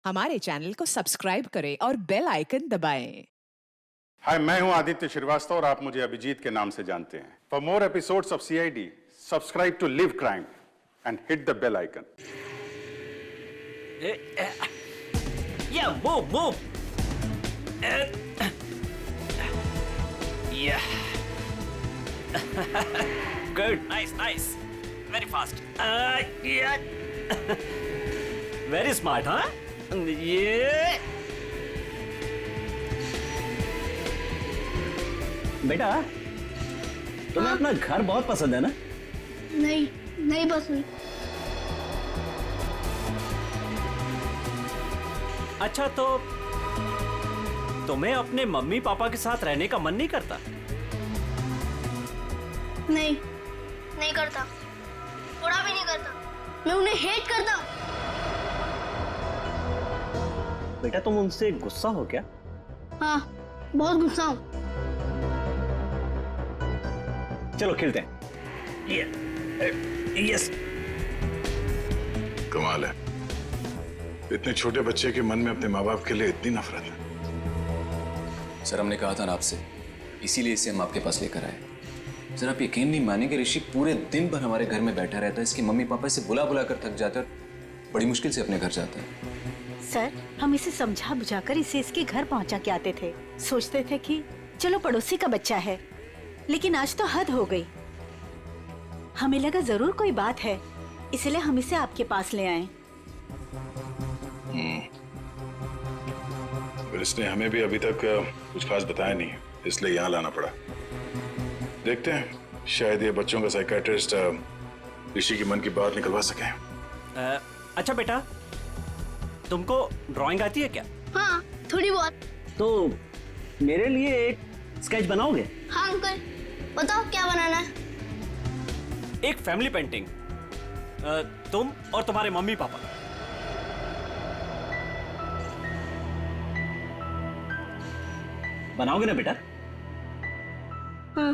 हमारे चैनल को सब्सक्राइब करें और बेल आइकन दबाएं। हाय, मैं हूं आदित्य श्रीवास्तव और आप मुझे अभिजीत के नाम से जानते हैं। For more episodes of CID, subscribe to live crime and hit the bell icon. Yeah, move. Yeah. Good, nice. Very fast. Yeah. Very smart, huh? Yeah. बेटा, तुम्हें अपना घर बहुत पसंद है ना? नहीं पसंद। अच्छा, तो तुम्हें अपने मम्मी पापा के साथ रहने का मन नहीं करता? नहीं करता, थोड़ा भी नहीं करता। मैं उन्हें हेट करता हूँ। बेटा, तुम उनसे गुस्सा हो क्या? हाँ, बहुत गुस्सा हूँ। चलो खेलते हैं। यस। कमाल है, इतने छोटे बच्चे के मन में अपने माँ बाप के लिए इतनी नफरत है। सर, हमने कहा था ना आपसे, इसीलिए इसे हम आपके पास लेकर आए। सर, आप यकीन नहीं मानेंगे, ऋषि पूरे दिन भर हमारे घर में बैठा रहता है। इसके मम्मी पापा इसे बुला बुला कर थक जाते हैं और बड़ी मुश्किल से अपने घर जाता है। सर, हम इसे समझा बुझाकर इसे इसके घर पहुंचा के आते थे। सोचते थे कि चलो पड़ोसी का बच्चा है, लेकिन आज तो हद हो गई। हमें लगा जरूर कोई बात है, इसलिए हम इसे आपके पास ले आए। पर इसने हमें भी अभी तक कुछ खास बताया नहीं, इसलिए यहाँ लाना पड़ा। देखते हैं, शायद ये बच्चों का साइकियाट्रिस्ट ऋषि की मन की बात निकलवा सके। अच्छा बेटा, तुमको ड्राइंग आती है क्या? हाँ, थोड़ी बहुत। तो मेरे लिए एक स्केच बनाओगे? हाँ अंकल, बताओ क्या बनाना है? एक फैमिली पेंटिंग, तुम और तुम्हारे मम्मी पापा। बनाओगे ना बेटा? हाँ।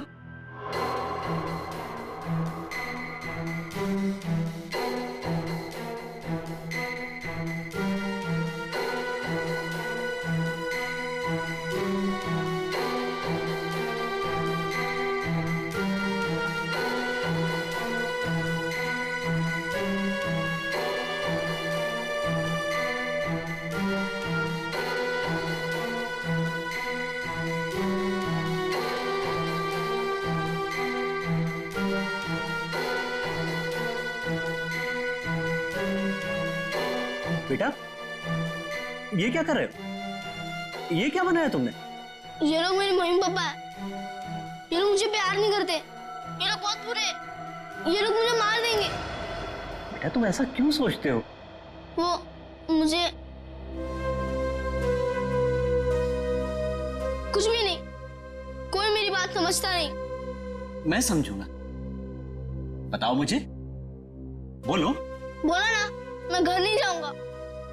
बेटा, ये क्या कर रहे हो? ये क्या बनाया तुमने? ये लोग मेरे मम्मी पापा है। ये लोग मुझे प्यार नहीं करते। ये लोग बहुत बुरे हैं। ये लोग मुझे मार देंगे। बेटा, तुम ऐसा क्यों सोचते हो? वो मुझे कुछ भी नहीं, कोई मेरी बात समझता नहीं। मैं समझूंगा। बताओ मुझे, बोलो। बोला ना, मैं घर नहीं जाऊंगा।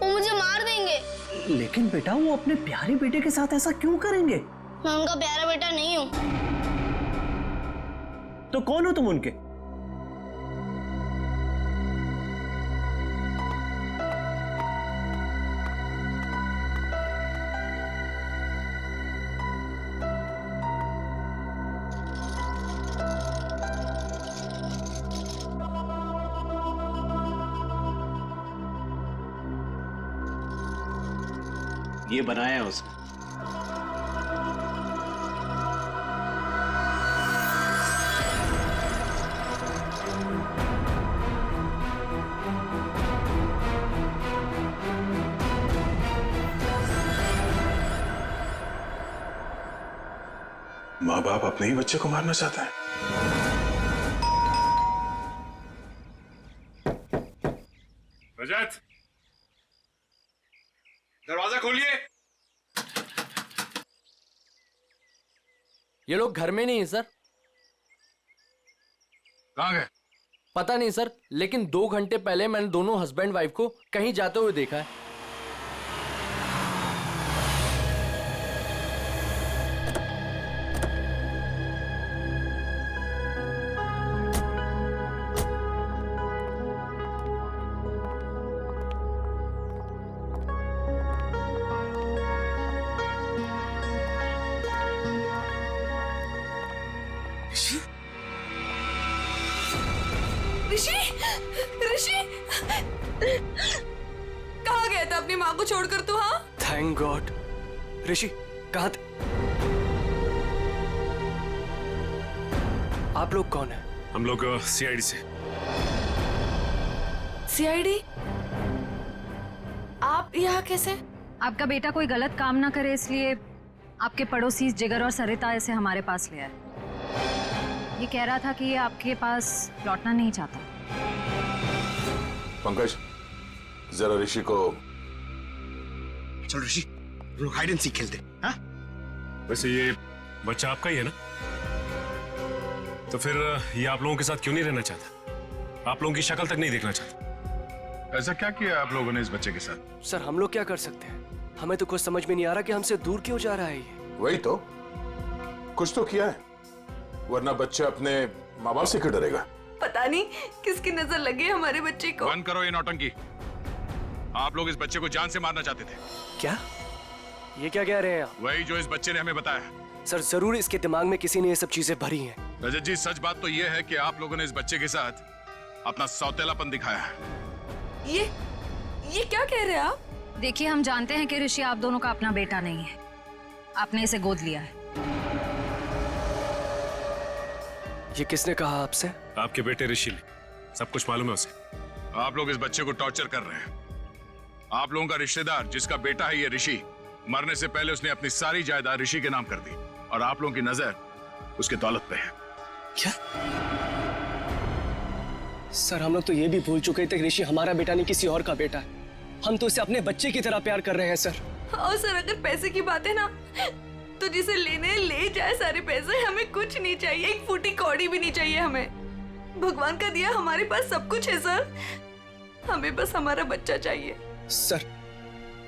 वो मुझे मार देंगे। लेकिन बेटा, वो अपने प्यारे बेटे के साथ ऐसा क्यों करेंगे? मैं उनका प्यारा बेटा नहीं हूँ। तो कौन हो तुम उनके? ये बनाया है उसने। माँ बाप अपने ही बच्चे को मारना चाहते हैं। रजत, दरवाजा खोलिए। ये लोग घर में नहीं है सर। कहाँ गए? पता नहीं सर, लेकिन 2 घंटे पहले मैंने दोनों हस्बैंड वाइफ को कहीं जाते हुए देखा है। ऋषि ऋषि कहाँ गया था अपनी माँ को छोड़कर तू? हाँ, थैंक गॉड। ऋषि कहाँ थे? आप लोग कौन है? हम लोग सीआईडी से। सीआईडी? आप यहाँ कैसे? आपका बेटा कोई गलत काम ना करे इसलिए आपके पड़ोसी जिगर और सरिता इसे हमारे पास ले आए। ये कह रहा था कि ये आपके पास लौटना नहीं चाहता। पंकज, जरा ऋषि को। चलो ऋषि, लोग हाइड एंड सीक खेलते हैं। हाँ? वैसे ये बच्चा आपका ही है ना? तो फिर ये आप लोगों के साथ क्यों नहीं रहना चाहता? आप लोगों की शक्ल तक नहीं देखना चाहता? ऐसा क्या किया आप लोगों ने इस बच्चे के साथ? सर हम लोग क्या कर सकते हैं? हमें तो कुछ समझ में नहीं आ रहा कि हमसे दूर क्यों जा रहा है ये। वही तो, कुछ तो किया है, वरना बच्चा अपने माँ बाप से क्यों डरेगा? पता नहीं किसकी नजर लगी है हमारे बच्चे को। बंद करो ये नौटंकी। आप लोग इस बच्चे को जान से मारना चाहते थे। क्या? ये क्या कह रहे हैं आप? वही जो इस बच्चे ने हमें बताया। सर जरूर इसके दिमाग में किसी ने ये सब चीजें भरी हैं। रजत जी, सच बात तो ये है कि आप लोगों ने इस बच्चे के साथ अपना सौतेलापन दिखाया है। ये क्या कह रहे हैं आप? देखिए, हम जानते हैं कि ऋषि आप दोनों का अपना बेटा नहीं है। आपने इसे गोद लिया है। ये किसने कहा आपसे? आपके बेटे ऋषि ने, सब कुछ मालूम है उसे। आप लोग इस बच्चे को टॉर्चर कर रहे हैं। आप लोगों का रिश्तेदार जिसका बेटा है ये ऋषि, मरने से पहले उसने अपनी सारी जायदाद ऋषि के नाम कर दी और आप लोगों की नजर उसके दौलत पे है। क्या? सर हम लोग तो ये भी भूल चुके थे कि ऋषि हमारा बेटा नहीं किसी और का बेटा है। हम तो इसे अपने बच्चे की तरह प्यार कर रहे हैं सर। और सर अगर पैसे की बात है ना, तो जिसे लेने ले जाए सारे पैसे, हमें कुछ नहीं चाहिए, एक फूटी कौड़ी भी नहीं चाहिए हमें। भगवान का दिया हमारे पास सब कुछ है सर, हमें बस हमारा बच्चा चाहिए। सर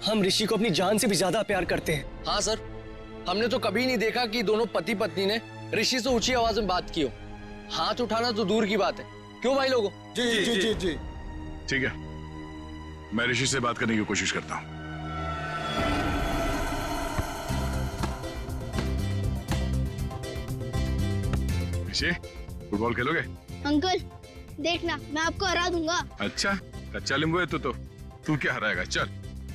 हम ऋषि को अपनी जान से भी ज्यादा प्यार करते हैं। हाँ सर, हमने तो कभी नहीं देखा कि दोनों पति पत्नी ने ऋषि से ऊंची आवाज में बात की हो। हाथ उठाना तो दूर की बात है। क्यों भाई लोगों? जी जी जी जी जी। ठीक है, मैं ऋषि से बात करने की कोशिश करता हूँ। ऋषि, फुटबॉल खेलोगे? अंकल देखना, मैं आपको हरा दूंगा। अच्छा, कच्चा नींबू है तू क्या हराएगा? चल।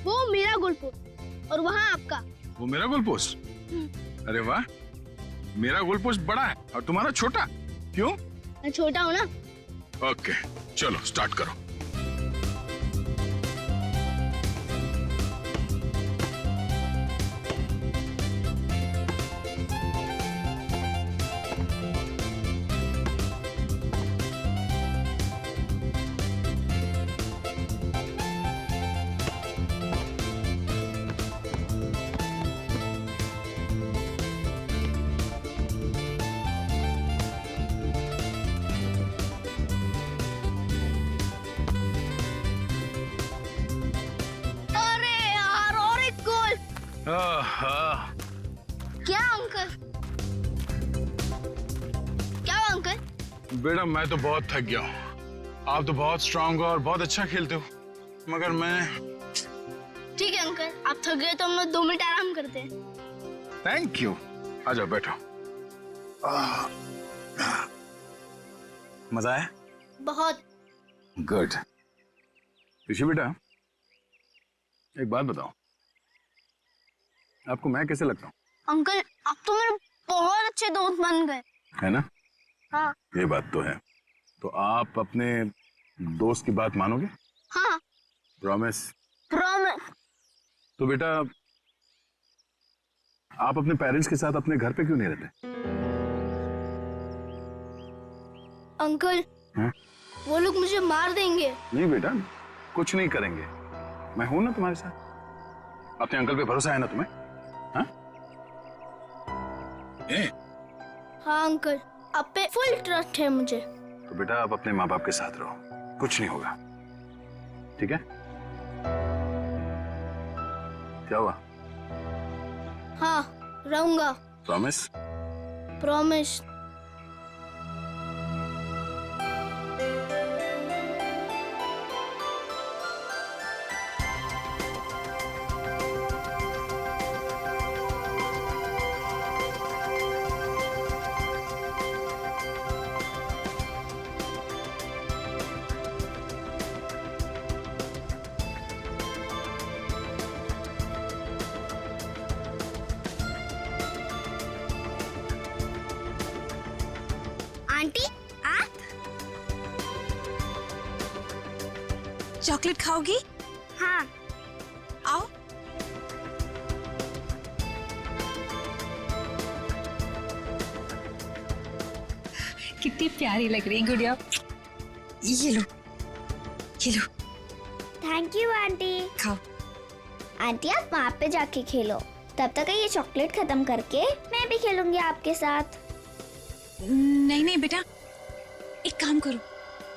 वो मेरा गोल पोस्ट और वहाँ आपका। वो मेरा गोल पोस्ट? अरे वाह, मेरा गोल पोस्ट बड़ा है और तुम्हारा छोटा। क्यों? मैं छोटा हूँ ना। ओके, चलो स्टार्ट करो। क्या अंकल? क्या अंकल? बेटा मैं तो बहुत थक गया हूँ। आप तो बहुत स्ट्रांग हो और बहुत अच्छा खेलते हो, मगर मैं। ठीक है अंकल, आप थक गए तो हम लोग 2 मिनट आराम करते हैं। Thank you. आ जाओ बैठो। मजा आया? बहुत। गुड। ऋषि बेटा, एक बात बताओ, आपको मैं कैसे लगता हूँ? अंकल आप तो मेरे बहुत अच्छे दोस्त बन गए। है ना? हाँ। ये बात तो है। तो आप अपने दोस्त की बात मानोगे? हाँ। प्रॉमिस? प्रॉमिस। तो बेटा, आप अपने पेरेंट्स के साथ अपने घर पे क्यों नहीं रहते? अंकल हाँ? वो लोग मुझे मार देंगे। नहीं बेटा, कुछ नहीं करेंगे, मैं हूं ना तुम्हारे साथ। अपने अंकल पे भरोसा है ना तुम्हें? हाँ? हाँ अंकल, आप पे फुल ट्रस्ट है मुझे। तो बेटा आप अपने माँ बाप के साथ रहो, कुछ नहीं होगा, ठीक है? क्या हुआ? हाँ रहूंगा। प्रॉमिस? प्रॉमिस। आंटी आप चॉकलेट खाओगी? हाँ। आओ। कितनी प्यारी लग रही गुड़िया। ये लो, ये लो। Thank you aunty. खाओ। आंटी आप वहाँ पे जाके खेलो, तब तक ये चॉकलेट खत्म करके मैं भी खेलूंगी आपके साथ। नहीं नहीं बेटा, एक काम करो,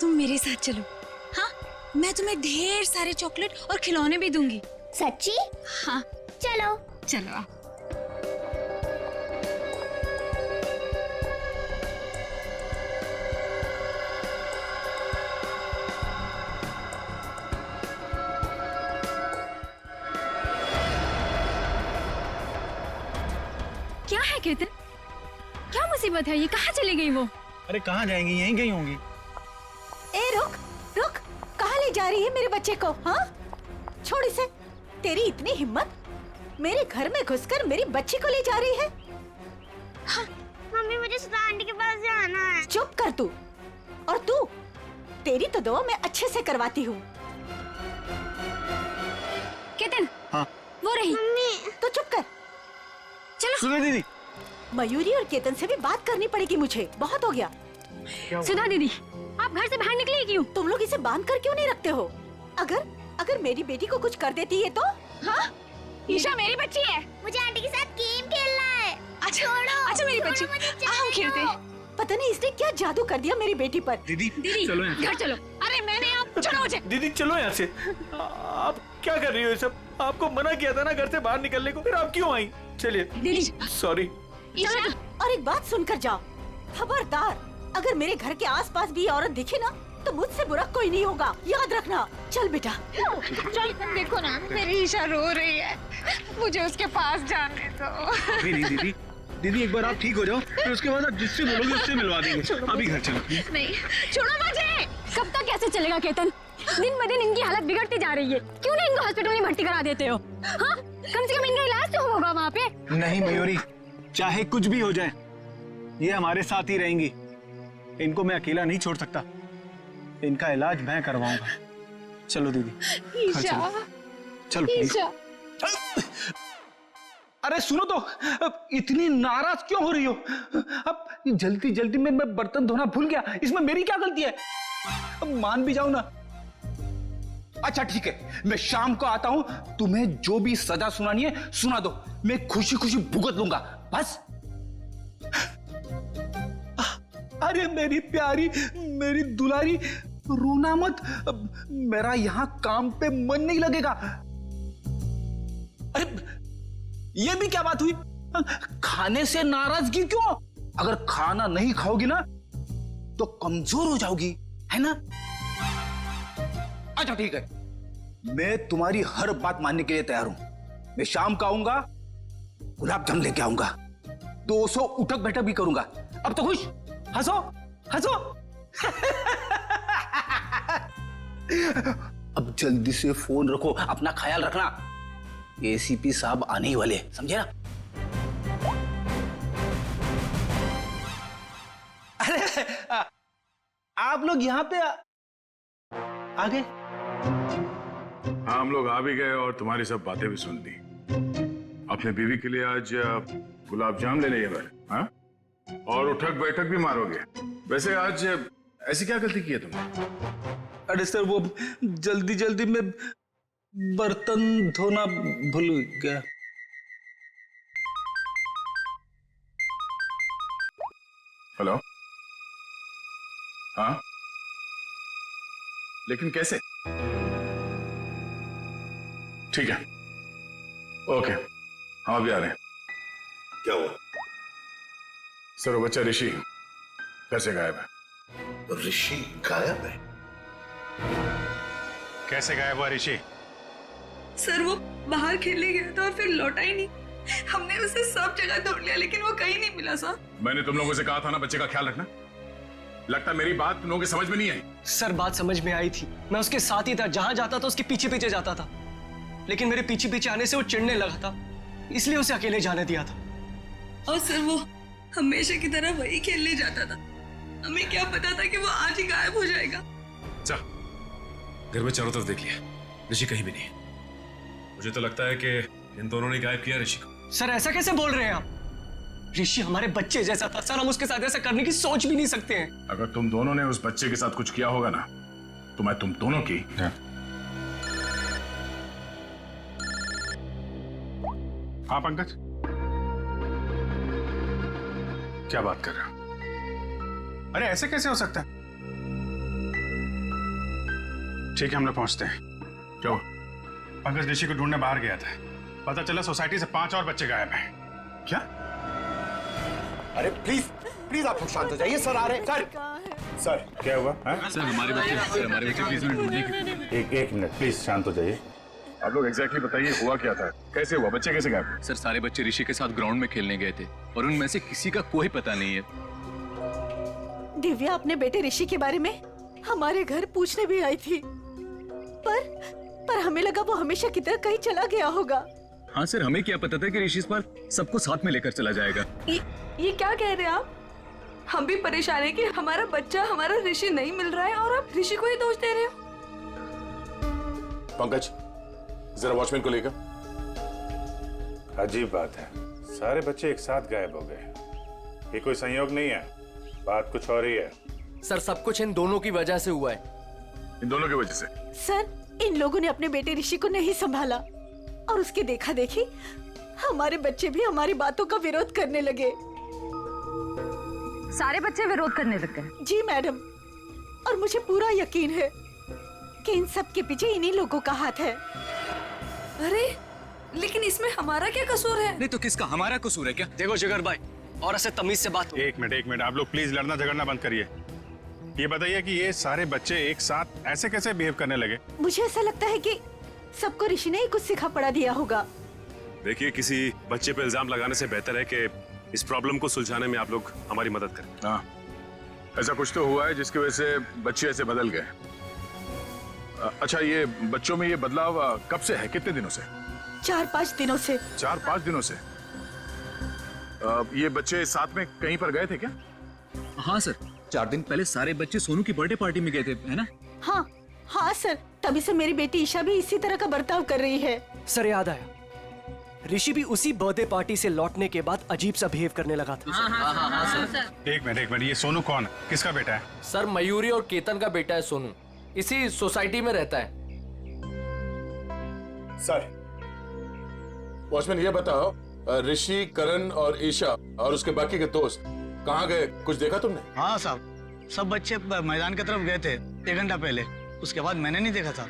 तुम मेरे साथ चलो। हाँ, मैं तुम्हें ढेर सारे चॉकलेट और खिलौने भी दूंगी। सच्ची? हाँ चलो। चलो आओ। क्या है केतन, क्या मुसीबत है? ये कहाँ चली गई वो? अरे कहाँ जाएंगी, यहीं गई होंगी। ए रुक रुक, कहाँ ले जा रही है मेरे बच्चे को? हाँ, छोड़ इसे। तेरी इतनी हिम्मत, मेरे घर में घुसकर मेरी बच्ची को ले जा रही है? हाँ। मम्मी मुझे सुधा आंटी के पास जाना है। चुप कर तू। और तू, तेरी तो दुआ मैं अच्छे से करवाती हूँ। केतन, हाँ वो रही। मम्मी तो चुप कर। चलो सुधा दीदी। मयूरी और केतन से भी बात करनी पड़ेगी मुझे, बहुत हो गया। सुधा दीदी, आप घर से बाहर निकली क्यों? तुम लोग इसे बांध कर क्यों नहीं रखते हो? अगर मेरी बेटी को कुछ कर देती है तो? हाँ, ईशा मेरी बच्ची है। मुझे आंटी के साथ गेम खेलना है। अच्छा, छोड़ो। अच्छा मेरी बच्ची, हम खेलते हैं। पता नहीं इसने क्या जादू कर दिया मेरी बेटी पर। दीदी चलो यहाँ घर चलो। अरे मैंने आप, चलो मुझे। दीदी चलो यहाँ से। आप क्या कर रही हो ये सब? आपको मना किया था ना घर से बाहर निकलने को, फिर आप क्यों आई? चलिए दीदी, सॉरी। ईशा, और एक बात सुनकर जाओ, खबरदार, अगर मेरे घर के आसपास भी ये औरत दिखे ना तो मुझसे बुरा कोई नहीं होगा, याद रखना। चल बेटा चल। देखो ना, मेरी ईशा रो रही है, मुझे उसके पास जाने दो। अभी नहीं दीदी, दीदी एक बार आप ठीक हो जाओ, फिर उसके बाद आप जिससे बोलोगे उससे मिलवा देंगे। अभी घर चलो। नहीं, छोड़ो मुझे। कब तक कैसे चलेगा केतन? दिन ब दिन इनकी हालत बिगड़ती जा रही है। क्यों नहीं इनको हॉस्पिटल में भर्ती करा देते हो? हाँ, कम से कम इनका इलाज तो होगा वहाँ पे। नहीं मयूरी, चाहे कुछ भी हो जाए, ये हमारे साथ ही रहेंगी। इनको मैं अकेला नहीं छोड़ सकता, इनका इलाज मैं करवाऊंगा। चलो दीदी। ईशा, चलो प्लीज। अरे सुनो तो, इतनी नाराज क्यों हो रही हो? अब जल्दी जल्दी में मैं बर्तन धोना भूल गया, इसमें मेरी क्या गलती है? अब मान भी जाओ ना। अच्छा ठीक है, मैं शाम को आता हूं, तुम्हें जो भी सजा सुनानी है सुना दो, मैं खुशी खुशी भुगत लूंगा, बस। अरे मेरी प्यारी, मेरी दुलारी, रोना मत, मेरा यहां काम पे मन नहीं लगेगा। अरे ये भी क्या बात हुई? खाने से नाराजगी क्यों? अगर खाना नहीं खाओगी ना तो कमजोर हो जाओगी, है ना? अच्छा ठीक है, मैं तुम्हारी हर बात मानने के लिए तैयार हूं। मैं शाम को आऊंगा, गुलाब जामुन लेके आऊंगा, 200 उठक बैठक भी करूंगा। अब तो खुश? हंसो हंसो। अब जल्दी से फोन रखो, अपना ख्याल रखना, एसीपी साहब आने ही वाले, समझे ना? अरे आप लोग यहाँ पे आ गए? हाँ, हम लोग आ भी गए और तुम्हारी सब बातें भी सुन ली। अपने बीवी के लिए आज गुलाब जाम लेने गए, हाँ? और उठक बैठक भी मारोगे। वैसे आज ऐसी क्या गलती की है तुमने? अरे सर, वो जल्दी जल्दी में बर्तन धोना भूल गया। हेलो? हाँ, लेकिन कैसे? ठीक है, ओके, हम अभी आ रहे हैं। क्या हुआ? सर, वो बच्चा ऋषि घर से गायब है। ऋषि गायब है? कैसे गायब हुआ ऋषि? सर वो बाहर खेलने गया था और फिर लौटा ही नहीं। हमने उसे सब जगह ढूंढ लिया लेकिन वो कहीं नहीं मिला सर। मैंने तुम लोगों से कहा था ना बच्चे का ख्याल रखना। लगता मेरी बात तुम लोगों के समझ में नहीं आई। सर बात समझ में आई थी, मैं उसके साथ ही था, जहां जाता था उसके पीछे पीछे जाता था, लेकिन मेरे पीछे पीछे आने से वो चिढ़ने लगा था, इसलिए उसे अकेले जाने दिया था। और सर वो हमेशा की तरह वही खेलने जाता था। हमें क्या पता था कि वो आज ही गायब हो जाएगा। चल, घर में चारों तरफ देख लिया, ऋषि कहीं भी नहीं है। मुझे तो लगता है कि इन दोनों ने गायब किया ऋषि को। सर ऐसा कैसे बोल रहे हैं आप? ऋषि हमारे बच्चे जैसा था सर, हम उसके साथ ऐसा करने की सोच भी नहीं सकते हैं। अगर तुम दोनों ने उस बच्चे के साथ कुछ किया होगा ना, तो मैं तुम दोनों की। हाँ पंकज, क्या बात कर रहे हो? अरे ऐसे कैसे हो सकता है? ठीक है, हम लोग पहुंचते हैं। क्यों? पंकज ऋषि को ढूंढने बाहर गया था, पता चला सोसाइटी से 5 और बच्चे गायब हैं। क्या? अरे प्लीज प्लीज आप लोग शांत हो जाइए, सर आ रहे हैं। सर क्या हुआ? सर हमारे बच्चे प्लीज ढूंढने। एक मिनट प्लीज, शांत हो जाइए। आप लोग एग्जैक्टली बताइए, हुआ क्या था, कैसे हुआ, बच्चे कैसे गायब? सर सारे बच्चे ऋषि के साथ ग्राउंड में खेलने गए थे और उनमें से किसी का कोई पता नहीं है। दिव्या अपने बेटे ऋषि के बारे में हमारे घर पूछने भी आई थी, पर हमें लगा वो हमेशा की तरह कहीं चला गया होगा। हाँ सर, हमें क्या पता था कि ऋषि इस बार सबको साथ में लेकर चला जाएगा। ये क्या कह रहे हैं आप? हम भी परेशान है कि हमारा बच्चा, हमारा ऋषि नहीं मिल रहा है और आप ऋषि को ही दोष दे रहे हो। पंकज जरा वॉचमैन को लेकर। अजीब बात है, सारे बच्चे एक साथ गायब हो गए। ये कोई संयोग नहीं है, बात कुछ और ही है। सर सब कुछ इन दोनों की वजह से हुआ है। इन दोनों की वजह से? सर इन लोगों ने अपने बेटे ऋषि को नहीं संभाला और उसके देखा देखी हमारे बच्चे भी हमारी बातों का विरोध करने लगे। सारे बच्चे विरोध करने लग गए? जी मैडम, और मुझे पूरा यकीन है कि इन सब के पीछे इन्हीं लोगों का हाथ है। अरे लेकिन इसमें हमारा क्या कसूर है? नहीं तो किसका हमारा कसूर है क्या? देखो जिगर भाई, और ऐसे तमीज से बात हो। एक मिनट, आप लोग प्लीज लड़ना झगड़ना बंद करिए। ये बताइए कि ये सारे बच्चे एक साथ ऐसे कैसे बिहेव करने लगे? मुझे ऐसा लगता है कि सबको ऋषि ने ही कुछ सिखा पड़ा दिया होगा। देखिए, किसी बच्चे पे इल्जाम लगाने से बेहतर है कि इस प्रॉब्लम को सुलझाने में आप लोग हमारी मदद करें। हाँ, ऐसा कुछ तो हुआ है जिसकी वजह से बच्चे ऐसे बदल गए। अच्छा, ये बच्चों में ये बदलाव कब से है, कितने दिनों से? 4-5 दिनों से। 4-5 दिनों से? ये बच्चे साथ में कहीं पर गए थे क्या? हाँ सर, 4 दिन पहले सारे बच्चे सोनू की बर्थडे पार्टी में गए थे, है ना? हाँ सर, तभी से मेरी बेटी ईशा भी इसी तरह का बर्ताव कर रही है। सर याद आया, ऋषि भी उसी बर्थडे पार्टी से लौटने के बाद अजीब सा बिहेव करने लगा था। एक मिनट, ये सोनू कौन है, किसका बेटा है? सर मयूरी और केतन का बेटा है सोनू, इसी सोसाइटी में रहता है। सर वॉचमैन ये बताओ, ऋषि, करण और ईशा और उसके बाकी के दोस्त कहाँ गए, कुछ देखा तुमने? हाँ साहब, सब बच्चे मैदान की तरफ गए थे 1 घंटा पहले, उसके बाद मैंने नहीं देखा था।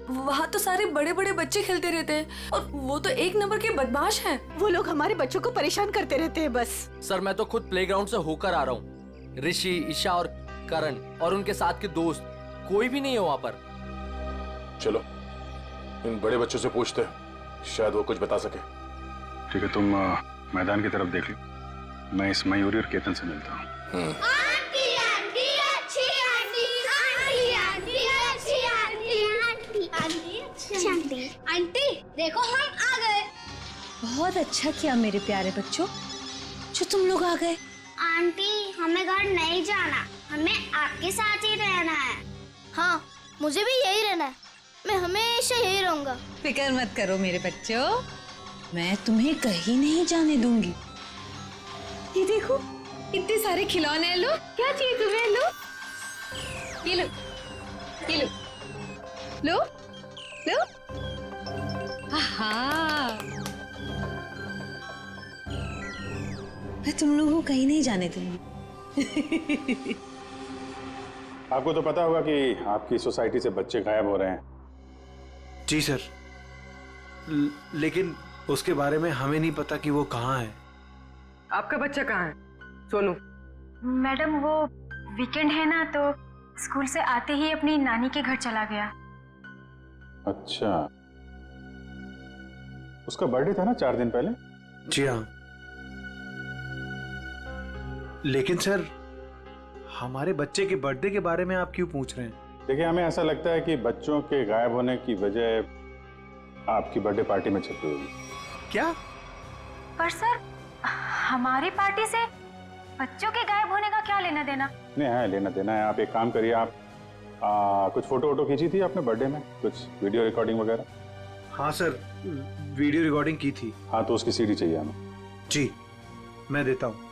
वहाँ तो सारे बड़े बड़े बच्चे खेलते रहते हैं और वो तो एक नंबर के बदमाश हैं। वो लोग हमारे बच्चों को परेशान करते रहते हैं बस। सर मैं तो खुद प्लेग्राउंड से होकर आ रहा हूँ। ऋषि, ईशा और करण और उनके साथ के दोस्त कोई भी नहीं है वहाँ पर। चलो इन बड़े बच्चों से पूछते हैं, शायद वो कुछ बता सके। ठीक है, तुम मैदान की तरफ देख लो, मैं इस मयूरी और केतन से मिलता हूँ। आंटी देखो हम आ गए। बहुत अच्छा किया मेरे प्यारे बच्चों जो तुम लोग आ गए। आंटी हमें घर नहीं जाना, हमें आपके साथ ही रहना है। हाँ मुझे भी यही रहना है, मैं हमेशा यही रहूंगा। फिक्र मत करो मेरे बच्चों, मैं तुम्हें कहीं नहीं जाने दूंगी। ये देखो इतने सारे खिलौने हैं, लो क्या चाहिए तुम्हें, लो ये लो, ये लो, लो लो। हाँ मैं तुम लोगों को कहीं नहीं जाने दूंगी। आपको तो पता होगा कि आपकी सोसाइटी से बच्चे गायब हो रहे हैं। जी सर, लेकिन उसके बारे में हमें नहीं पता कि वो कहाँ है। आपका बच्चा कहाँ है सोनू? मैडम वो वीकेंड है ना, तो स्कूल से आते ही अपनी नानी के घर चला गया। अच्छा, उसका बर्थडे था ना 4 दिन पहले? जी हाँ, लेकिन सर हमारे बच्चे के बर्थडे के बारे में आप क्यों पूछ रहे हैं? देखिए, हमें ऐसा लगता है कि बच्चों के गायब होने की वजह आपकी बर्थडे पार्टी में छिपी हुई। क्या? पर सर हमारी पार्टी से बच्चों के गायब होने का क्या लेना देना? नहीं है, लेना देना है। आप एक काम करिए, आप कुछ फोटो वोटो खींची थी आपने बर्थडे में, कुछ वीडियो रिकॉर्डिंग वगैरह? हाँ सर, वीडियो रिकॉर्डिंग की थी। हाँ तो उसकी सीडी चाहिए हमें। जी मैं देता हूँ।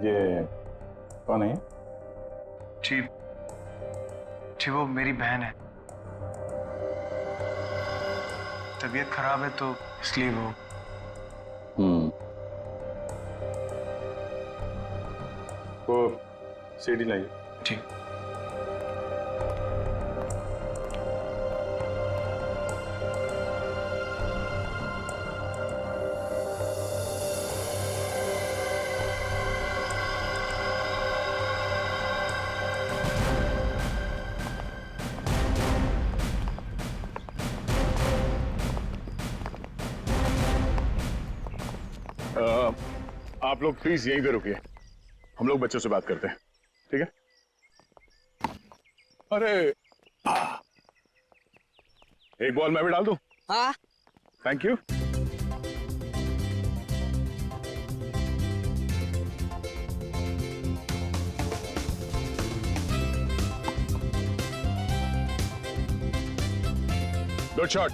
ये कौन है ये? जी वो मेरी बहन है। तबीयत खराब है तो इसलिए वो। वो सीडी लाइए। ठीक। आप लोग प्लीज यहीं पे रुकिए, हम लोग बच्चों से बात करते हैं, ठीक है? अरे एक बॉल मैं भी डाल दूं? हाँ। Thank you. Good shot.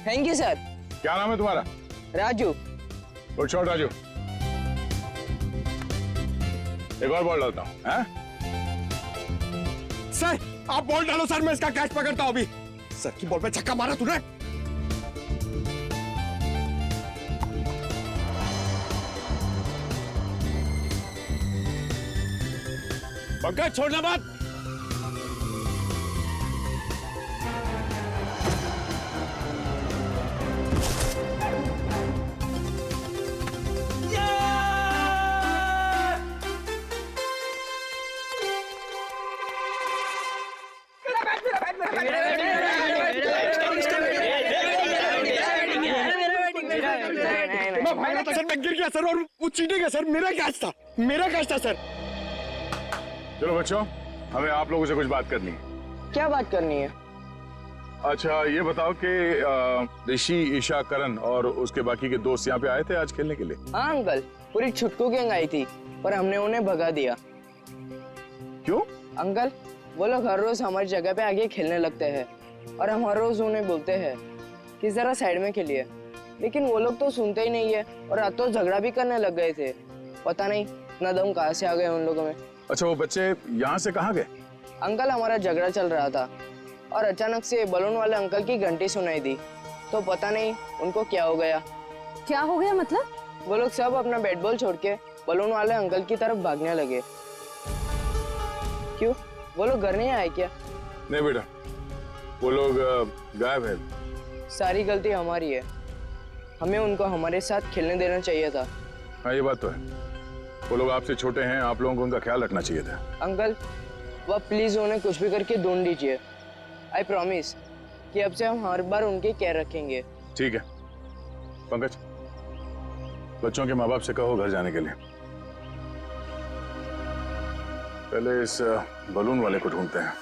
Thank you sir. क्या नाम है तुम्हारा? राजू। Good shot Raju. एक और बॉल डालता हूं। हैं? सर आप बॉल डालो सर, मैं इसका कैच पकड़ता हूं अभी। सर की बॉल पे छक्का मारा तूने। पंकज छोड़ना मत। सर मैं गिर गया सर, और वो चीटिंग है सर, मेरा कैच था सर। चलो बच्चों, हमें आप लोगों से कुछ बात करनी है। क्या बात करनी है? अच्छा ये बताओ कि ऋषि, ईशा, करण और उसके बाकी के दोस्त यहाँ पे आए थे आज खेलने के लिए? हाँ अंकल, पूरी छुटकू गैंग आई थी पर हमने उन्हें भगा दिया। क्यों? अंकल वो लोग हर रोज हमारी जगह पे आके खेलने लगते हैं और हम हर रोज उन्हें बोलते हैं कि जरा साइड में खेलिए, लेकिन वो लोग तो सुनते ही नहीं है और आज तो झगड़ा भी करने लग गए थे। पता नहीं इतना दम कहाँ से आ गए उन लोगों में। अच्छा वो बच्चे यहाँ से कहाँ गए? अंकल हमारा झगड़ा चल रहा था और अचानक से बलून वाले अंकल की घंटी सुनाई दी, तो पता नहीं उनको क्या हो गया। क्या हो गया मतलब? वो लोग सब अपना बैट बॉल छोड़ के बलून वाले अंकल की तरफ भागने लगे। क्यों, वो लोग घर नहीं आए क्या? नहीं बेटा, वो लोग गायब है। सारी गलती हमारी है, हमें उनको हमारे साथ खेलने देना चाहिए था। हाँ ये बात तो है, वो लोग आपसे छोटे हैं, आप लोगों को उनका ख्याल रखना चाहिए था। अंकल वह प्लीज उन्हें कुछ भी करके ढूंढ दीजिए। आई प्रॉमिस कि अब से हम हर बार उनकी केयर रखेंगे। ठीक है पंकज, बच्चों के माँ बाप से कहो घर जाने के लिए। पहले इस बलून वाले को ढूंढते हैं।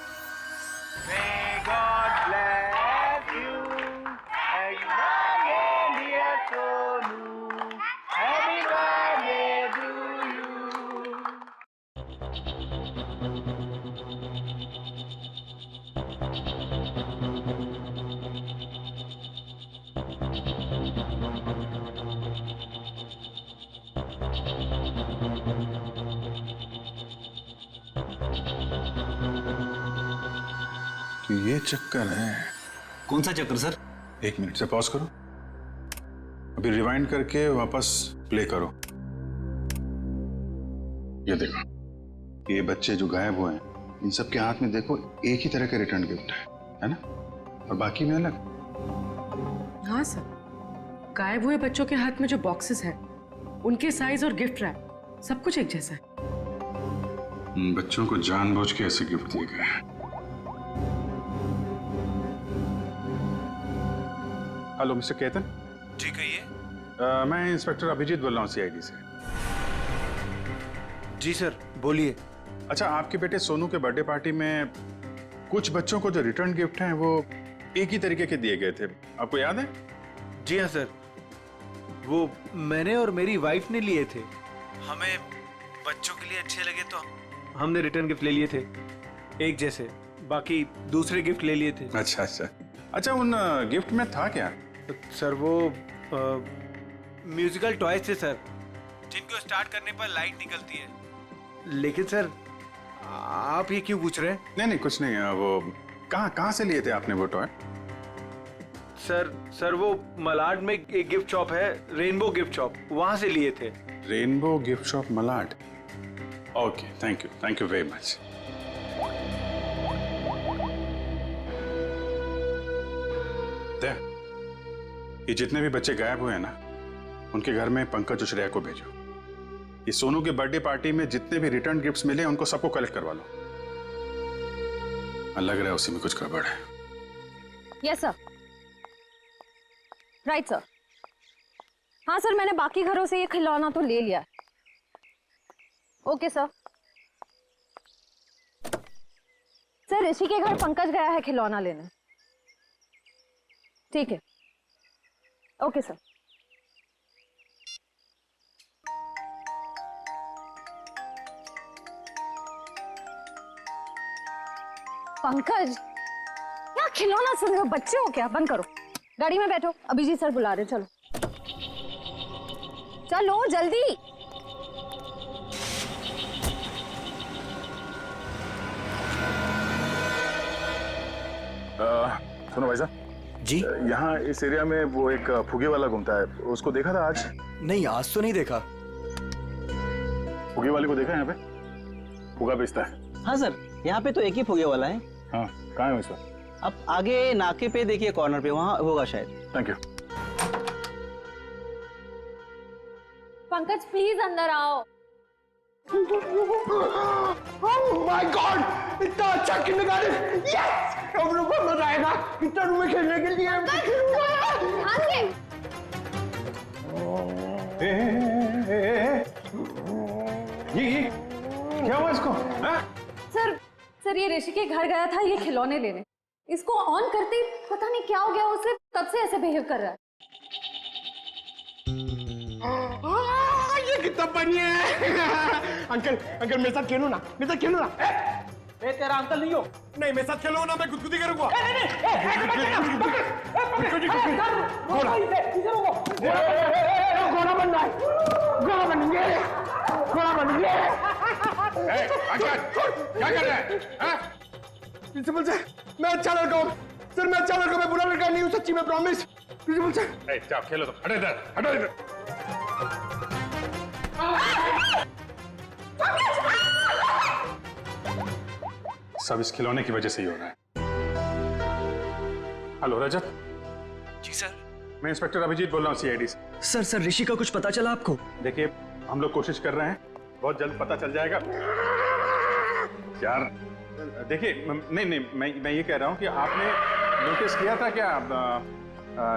तो ये चक्कर है। कौन सा चक्कर सर? एक मिनट से पॉज करो, अभी रिवाइंड करके वापस प्ले करो। ये देखो, ये बच्चे जो गायब हुए हैं, इन सब के हाथ में देखो एक ही तरह के रिटर्न गिफ्ट है ना? और बाकी में अलग। हाँ सर, गायब हुए बच्चों के हाथ में जो बॉक्सेस हैं, उनके साइज और गिफ्ट रैप सब कुछ एक जैसा है। बच्चों को जानबूझ के ऐसे गिफ्ट दिए गए हैं। Hello mister Ketan. ठीक है, ये मैं इंस्पेक्टर अभिजीत बोल रहा हूँ सीआईडी से। जी सर, बोलिए। अच्छा, आपके बेटे सोनू के बर्थडे पार्टी में कुछ बच्चों को जो रिटर्न गिफ्ट हैं वो एक ही तरीके के दिए गए थे, आपको याद है? जी हाँ सर, वो मैंने और मेरी वाइफ ने लिए थे। हमें बच्चों के लिए अच्छे लगे तो हमने रिटर्न गिफ्ट ले लिए थे, एक जैसे। बाकी दूसरे गिफ्ट ले लिए थे। अच्छा अच्छा अच्छा, उन गिफ्ट में था क्या? सर वो म्यूजिकल टॉयज थे सर, जिनको स्टार्ट करने पर लाइट निकलती है। लेकिन सर आप ये क्यों पूछ रहे हैं? नहीं कुछ नहीं, वो कहाँ से लिए थे आपने वो टॉय? सर वो मलाड में एक गिफ्ट शॉप है, रेनबो गिफ्ट शॉप, वहां से लिए थे। Rainbow gift shop Malad? Okay, thank you very much. ये जितने भी बच्चे गायब हुए हैं ना, उनके घर में पंकज और श्रेया को भेजो। ये सोनू के बर्थडे पार्टी में जितने भी रिटर्न गिफ्ट्स मिले उनको सबको कलेक्ट करवा लो। लग रहा है उसी में कुछ गड़बड़ है। Yes sir, right sir. हाँ सर, मैंने बाकी घरों से ये खिलौना तो ले लिया। Okay sir. सर ऋषि के घर पंकज गया है खिलौना लेने। ठीक है, ओके सर। पंकज, क्या खिलौना सुन रहे हो? बच्चे हो क्या? बंद करो, गाड़ी में बैठो, अभिजीत सर बुला रहे। चलो चलो जल्दी। सुनो भाई साहब जी, यहाँ इस एरिया में वो एक फुगे वाला घूमता है, उसको देखा था आज? नहीं आज तो नहीं देखा। फुगे वाले को देखा यहाँ पे? फुगा बेचता है? हाँ सर, यहाँ पे तो एक ही फुगे वाला है। हाँ, कहाँ है वैसा? अब आगे नाके पे देखिए, कॉर्नर पे, वहाँ होगा शायद। Thank you. पंकज प्लीज अंदर आओ। ओह माय गॉड, इतना अच्छा किंडरगार्टन! यस, हम लोग को मजा आएगा इतना रूम में खेलने के लिए। ये क्या हुआ इसको? सर ये ऋषि के घर गया था ये खिलौने लेने, इसको ऑन करते ही पता नहीं क्या हो गया उसे, तब से ऐसे बिहेव कर रहा है। ये कितना बढ़िया है। अंकल मेरे साथ खेलो ना, मेरे साथ खेलो ना। मैं तेरा अंकल नहीं हो। नहीं, मेरे साथ खेलो ना, मैं गुदगुदी करूंगा। घोड़ा बनना है, घोड़ा बनेंगे, घोड़ा बनेंगे। क्या कर रहा है? प्रिंसिपल सर, मैं अच्छा लड़का हूँ सर, मैं अच्छा लड़का, मैं बुरा लड़का नहीं हूँ, सच्ची में प्रॉमिस। प्रिंसिपल सर जाओ खेलो, तो हटो इधर, हटो इधर। सब इस खिलौने की वजह से ही हो रहा है। हेलो रजत। जी सर। मैं इंस्पेक्टर अभिजीत बोल रहा हूँ सीआईडी से। सर ऋषि का कुछ पता चला आपको? देखिए, हम लोग कोशिश कर रहे हैं, बहुत जल्द पता चल जाएगा यार। देखिए, नहीं मैं ये कह रहा हूँ कि आपने नोटिस किया था क्या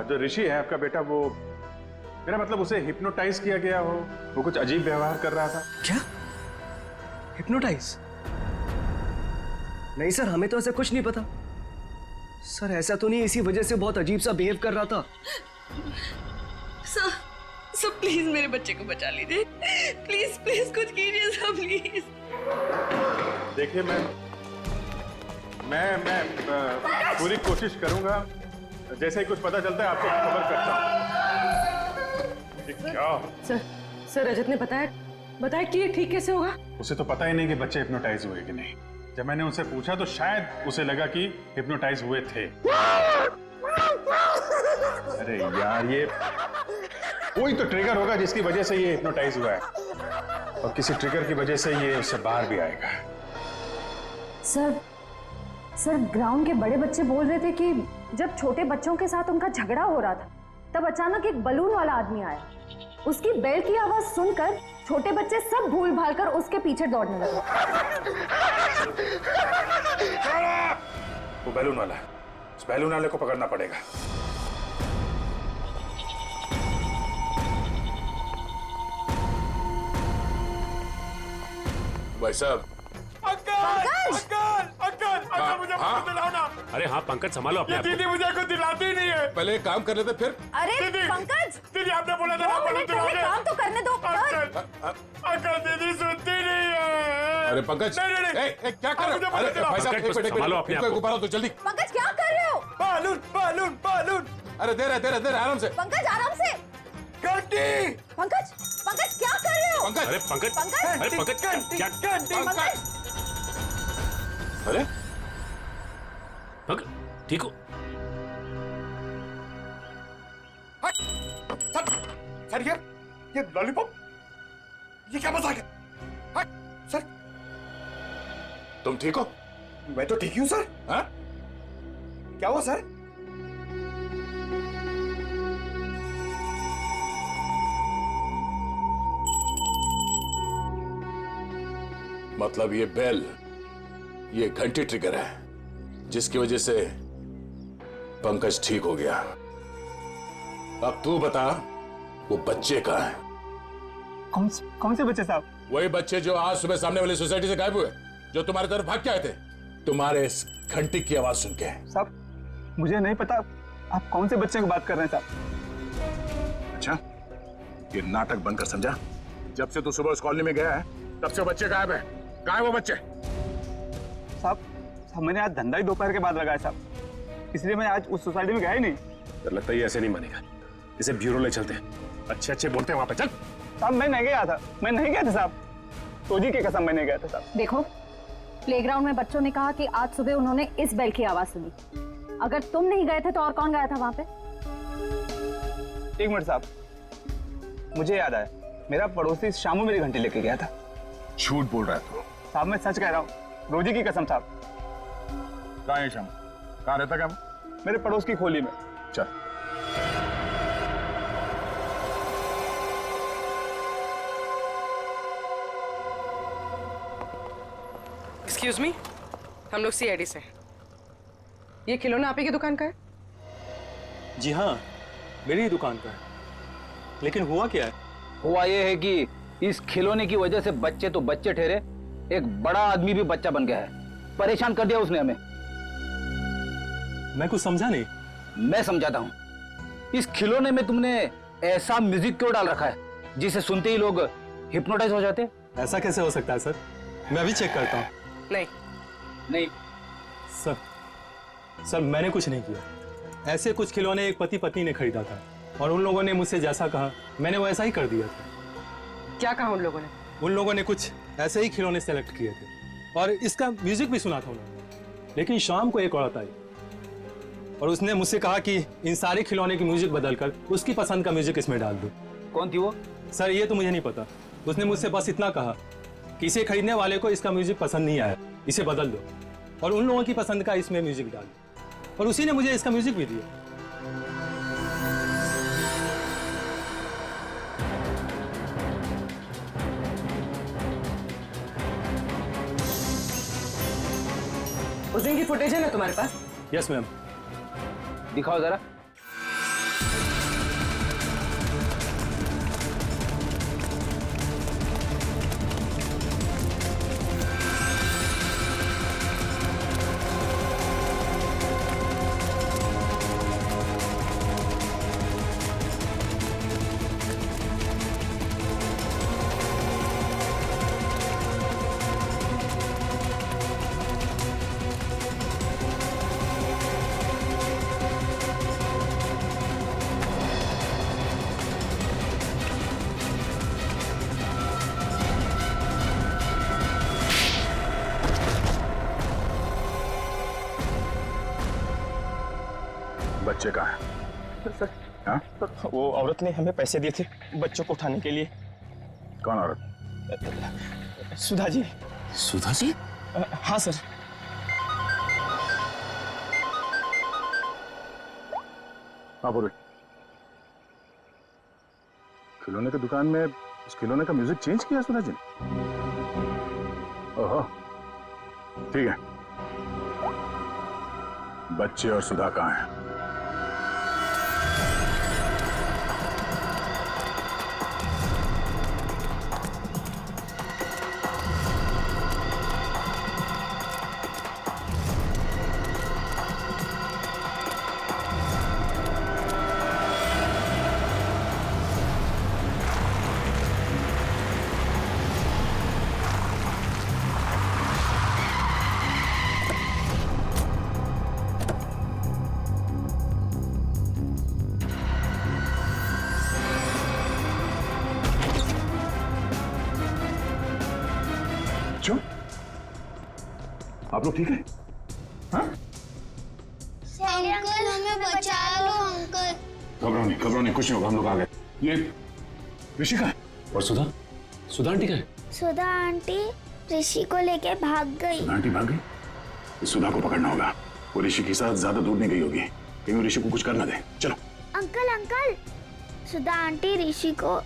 जो ऋषि है आपका बेटा, वो मेरा मतलब उसे हिप्नोटाइज किया गया हो, वो कुछ अजीब व्यवहार कर रहा था? क्या? हिप्नोटाइज? नहीं सर, हमें तो ऐसा कुछ नहीं पता। सर ऐसा तो नहीं, इसी वजह से बहुत अजीब सा बिहेव कर रहा था। सर प्लीज मेरे बच्चे को बचा लीजिए, प्लीज प्लीज कुछ कीजिए सर, प्लीज। देखिए, मैं पूरी कोशिश करूंगा, जैसे ही कुछ पता चलता है आपको खबर करता हूँ। क्या? सर रजत ने बताया कि ये ठीक कैसे होगा? उसे तो पता ही नहीं कि बच्चे हिप्नोटाइज हुए कि नहीं। जब मैंने उनसे पूछा तो शायद उसे लगा कि हिप्नोटाइज हुए थे। अरे यार, ये कोई तो ट्रिगर होगा जिसकी वजह से ये हिप्नोटाइज हुआ है, और किसी ट्रिगर की वजह से ये उससे बाहर भी आएगा। सर ग्राउंड के बड़े बच्चे बोल रहे थे कि जब छोटे बच्चों के साथ उनका झगड़ा हो रहा था, तब अचानक एक बलून वाला आदमी आया। उसकी बेल की आवाज सुनकर छोटे बच्चे सब भूल भाल कर उसके पीछे दौड़ने लगे। वो बैलून वाला है, उस बैलून वाले को पकड़ना पड़ेगा। भाई साहब। अंकल मुझे दिलाओ ना। अरे हाँ पंकज संभालो अपने आप को। दीदी मुझे कुछ दिलाती ही नहीं है। पहले एक काम कर लेते फिर। अरे पंकज, दीदी आपने बोला था काम तो करने दो। अंकल दीदी सुनती नहीं है। अरे पंकज नहीं क्या कर रहे हो? अरे भाई साहब संभालो अपने आप को। ऊपर आओ तो जल्दी। पंकज क्या कर रहे हो? Balloon balloon balloon. अरे दे रहे आराम से। पंकज आराम से। घंटी। पंकज क्या कर रहे हो? पंकज अरे पंकज अरे पंकज क्या अरे पंकज ठीक हो? सर ये लॉलीपॉप ये क्या मजाक है? सर तुम ठीक हो? मैं तो ठीक ही हूं सर। हाँ? क्या हुआ सर? मतलब ये बेल, ये घंटी ट्रिगर है जिसकी वजह से पंकज ठीक हो गया। अब तू बता वो बच्चे कहाँ हैं? कौन से बच्चे साहब? वही बच्चे जो आज सुबह सामने वाली सोसाइटी से गायब हुए, जो तुम्हारी तरफ भाग के आए थे तुम्हारे इस घंटी की आवाज सुन के। साहब मुझे नहीं पता आप कौन से बच्चे की बात कर रहे हैं साहब। अच्छा ये नाटक बंद कर, समझा? जब से तू सुबह उस कॉलोनी में गया है तब से बच्चे गायब है। कहाँ है वो बच्चे? साहब मैंने आज धंधा ही दोपहर के बाद लगाया साहब, इसलिए मैं आज उस सोसाइटी में गया ही नहीं। तो लगता है ये ऐसे नहीं मानेगा, इसे ब्यूरो ले चलते हैं। अच्छे बोलते हैं वहां पे। चल साहब मैं नहीं गया था साहब, तोजी की कसम मैं नहीं गया था साहब। देखो, प्लेग्राउंड में बच्चों ने कहा कि आज सुबह उन्होंने इस बेल की आवाज सुनी। अगर तुम नहीं गए थे तो और कौन गया था वहां पे? एक मिनट साहब, मुझे याद आया, मेरा पड़ोसी शामू मेरी घंटी लेके गया था। झूठ बोल रहा है तू? साहब मैं सच कह रहा हूँ, रोजी की कसम साहब। कहाँ है शामू? कहाँ रहता क्या? मेरे पड़ोस की खोली में। चल एक्सक्यूज मी, हम लोग सीआईडी से। ये खिलौना आप ही की दुकान का है? जी हाँ, मेरी ही दुकान का है। लेकिन हुआ क्या है? हुआ ये है कि इस खिलौने की वजह से बच्चे तो बच्चे ठहरे, एक बड़ा आदमी भी बच्चा बन गया है। परेशान कर दिया उसने हमें। मैं कुछ समझा नहीं। मैं समझाता हूँ। इस खिलौने में तुमने ऐसा म्यूजिक क्यों डाल रखा है जिसे सुनते ही लोग हिप्नोटाइज हो जाते? ऐसा कैसे हो सकता है सर? मैं अभी चेक करता हूँ। नहीं सर मैंने कुछ नहीं किया। ऐसे कुछ खिलौने एक पति पत्नी ने खरीदा था और उन लोगों ने मुझसे जैसा कहा मैंने वैसा ही कर दिया था। क्या कहा उन लोगों ने? उन लोगों ने कुछ ऐसे ही खिलौने सेलेक्ट किए थे और इसका म्यूजिक भी सुना था उन्होंने। लेकिन शाम को एक औरत आई और उसने मुझसे कहा कि इन सारे खिलौने की म्यूजिक बदलकर उसकी पसंद का म्यूजिक इसमें डाल दो। कौन थी वो? सर ये तो मुझे नहीं पता। उसने मुझसे बस इतना कहा कि इसे खरीदने वाले को इसका म्यूजिक पसंद नहीं आया, इसे बदल दो और उन लोगों की पसंद का इसमें म्यूजिक डाल दो। और उसी ने मुझे इसका म्यूजिक भी दिया। उस दिन की फुटेज है ना तुम्हारे पास? Yes ma'am. दिखाओ जरा। बच्चे कहाँ हैं? सर, हाँ? वो औरत ने हमें पैसे दिए थे बच्चों को उठाने के लिए। कौन औरत? सुधा जी। सुधा जी? हाँ सर। हाँ बोलो। खिलौने की दुकान में उस खिलौने का म्यूजिक चेंज किया सुधा जी ने? ओहो, ठीक है। बच्चे और सुधा कहाँ हैं? आप लोग ठीक है? हाँ? अंकल हमें बचा लो अंकल। घबराओ नहीं, कुछ नहीं होगा, हम लोग आ गए। ये ऋषि का है? और सुधा? सुधा आंटी कहाँ है? सुधा आंटी ऋषि को लेके भाग गई। सुधा आंटी भाग गई? इस सुधा को पकड़ना होगा। वो ऋषि के साथ ज्यादा दूर नहीं गई होगी, कहीं ऋषि को कुछ करना दे। चलो। अंकल सुधा आंटी ऋषि को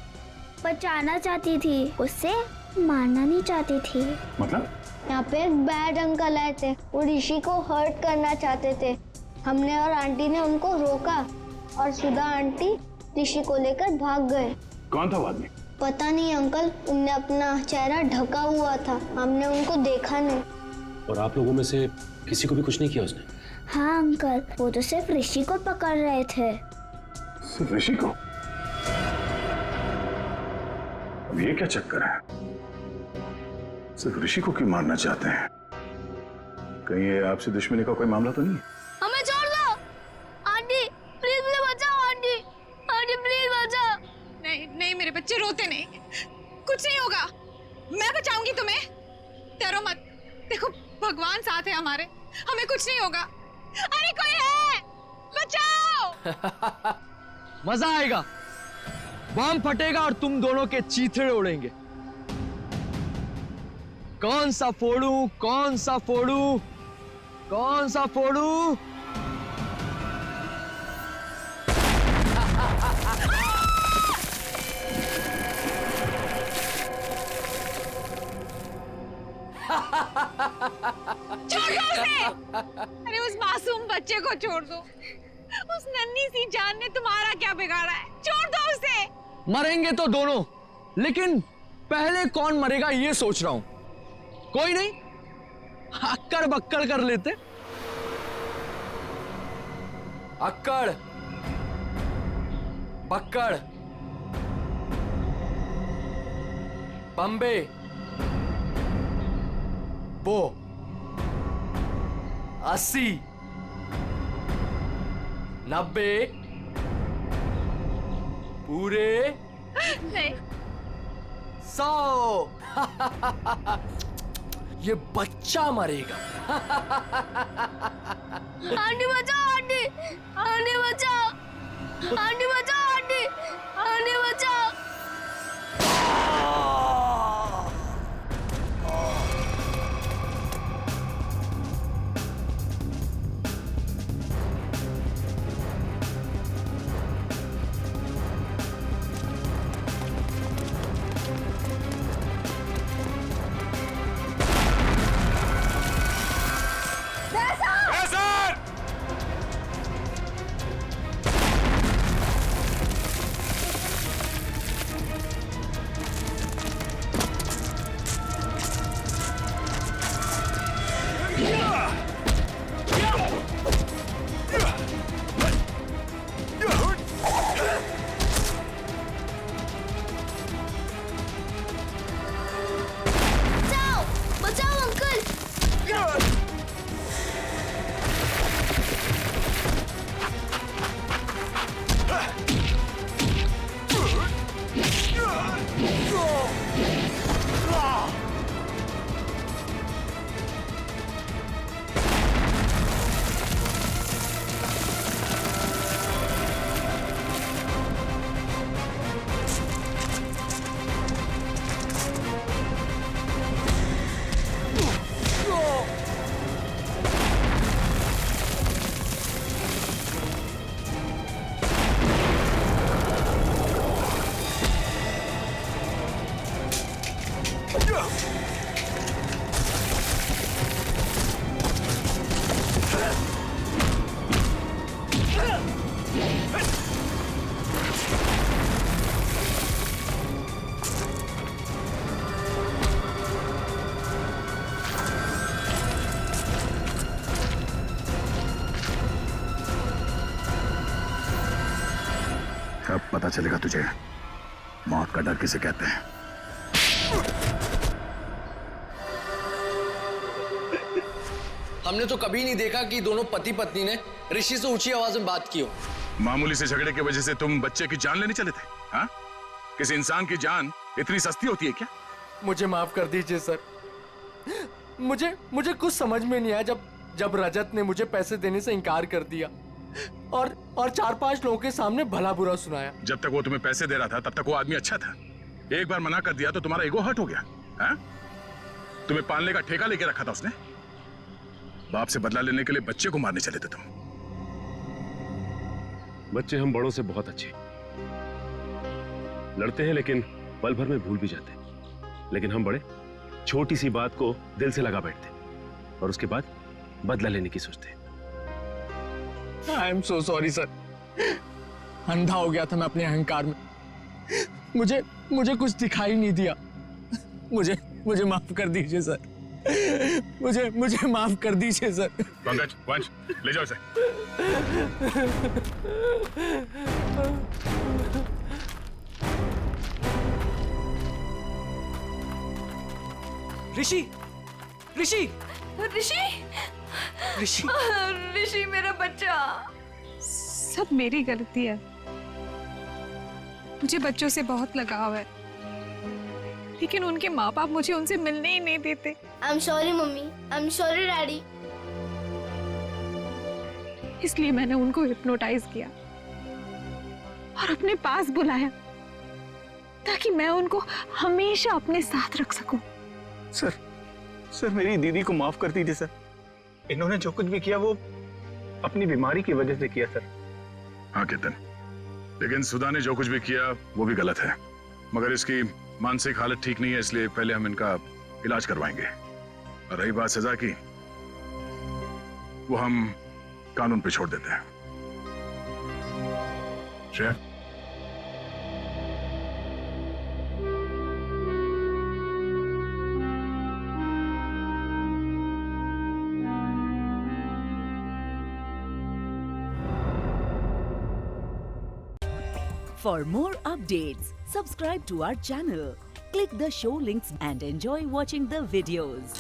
बचाना चाहती थी, उससे मारना नहीं चाहती थी। मतलब? यहाँ पे एक बैड अंकल आए थे, वो ऋषि को हर्ट करना चाहते थे। हमने और आंटी ने उनको रोका और सुधा आंटी ऋषि को लेकर भाग गए। कौन था वो आदमी? पता नहीं अंकल, उनने अपना चेहरा ढका हुआ था, हमने उनको देखा नहीं। और आप लोगों में से किसी को भी कुछ नहीं किया उसने? हाँ अंकल, वो तो सिर्फ ऋषि को पकड़ रहे थे। सिर्फ ऋषि को? अब ये क्या चक्कर है? सिर्फ ऋषि को क्यों मारना चाहते हैं? कहीं ये आपसे दुश्मनी का कोई मामला तो नहीं है? हमें छोड़ दो आंटी, प्लीज मुझे बचाओ आंटी, आंटी प्लीज बचाओ। नहीं मेरे बच्चे रोते नहीं, कुछ नहीं होगा, मैं बचाऊंगी तुम्हें, डरो मत। देखो भगवान साथ है हमारे, हमें कुछ नहीं होगा। अरे कोई है, बचाओ। मजा आएगा, बम फटेगा और तुम दोनों के चीथड़े उड़ेंगे। कौन सा फोड़ूं, कौन सा फोड़ूं, कौन सा फोड़ूं? छोड़ दो उसे। अरे उस मासूम बच्चे को छोड़ दो, उस नन्ही सी जान ने तुम्हारा क्या बिगाड़ा है, छोड़ दो उसे। मरेंगे तो दोनों, लेकिन पहले कौन मरेगा ये सोच रहा हूं। कोई नहीं, अक्कड़ बक्कड़ कर लेते। अक्कड़ बक्कड़ बम्बे बो 80 90 पूरे नहीं 100। ये बच्चा मरेगा। आंटी बचाओ आंटी, आंटी बचाओ, आंटी बचाओ आंटी, आंटी बचाओ। अब पता चलेगा तुझे मौत का डर किसे कहते हैं। हमने तो कभी नहीं देखा कि दोनों पति पत्नी ने ऋषि से ऊंची आवाज में बात की हो। मामूली से झगड़े की वजह से तुम बच्चे की जान लेने चले थे? हाँ? किसी इंसान की जान इतनी सस्ती होती है क्या? मुझे माफ कर दीजिए सर, मुझे मुझे कुछ समझ में नहीं आया जब रजत ने मुझे पैसे देने से इनकार कर दिया और 4-5 लोगों के सामने भला बुरा सुनाया। जब तक वो तुम्हें पैसे दे रहा था तब तक वो आदमी अच्छा था। एक बार मना कर दिया तो तुम्हारा ईगो हर्ट हो गया। हाँ? तुम्हें पालने का ठेका लेके रखा था उसने। बाप से बदला लेने के लिए बच्चे को मारने चले थे तुम। बच्चे हम बड़ों से बहुत अच्छे लड़ते हैं, लेकिन पल भर में भूल भी जाते हैं। लेकिन हम बड़े छोटी सी बात को दिल से लगा बैठते और उसके बाद बदला लेने की सोचते। I am so sorry sir, अंधा हो गया था मैं अपने अहंकार में। मुझे कुछ दिखाई नहीं दिया। मुझे माफ कर दीजिए सर। मुझे माफ कर दीजिए सर। पंकज, वंश, ले जाओ इसे। ऋषि ऋषि ऋषि ऋषि ऋषि मेरा बच्चा। सब मेरी गलती है। मुझे बच्चों से बहुत लगाव है, लेकिन उनके माँ बाप मुझे उनसे मिलने ही नहीं देते। I am sorry mummy, I am sorry daddy. इसलिए मैंने उनको हिप्नोटाइज किया और अपने पास बुलाया ताकि मैं उनको हमेशा अपने साथ रख सकूं। सर मेरी दीदी को माफ कर दीजिए सर। इन्होंने जो कुछ भी किया वो अपनी बीमारी की वजह से किया सर। हाँ केतन, लेकिन सुधा ने जो कुछ भी किया वो भी गलत है। मगर इसकी मानसिक हालत ठीक नहीं है, इसलिए पहले हम इनका इलाज करवाएंगे। और रही बात सजा की, वो हम कानून पे छोड़ देते हैं। Shreya, For more updates, subscribe to our channel, click the show links and enjoy watching the videos.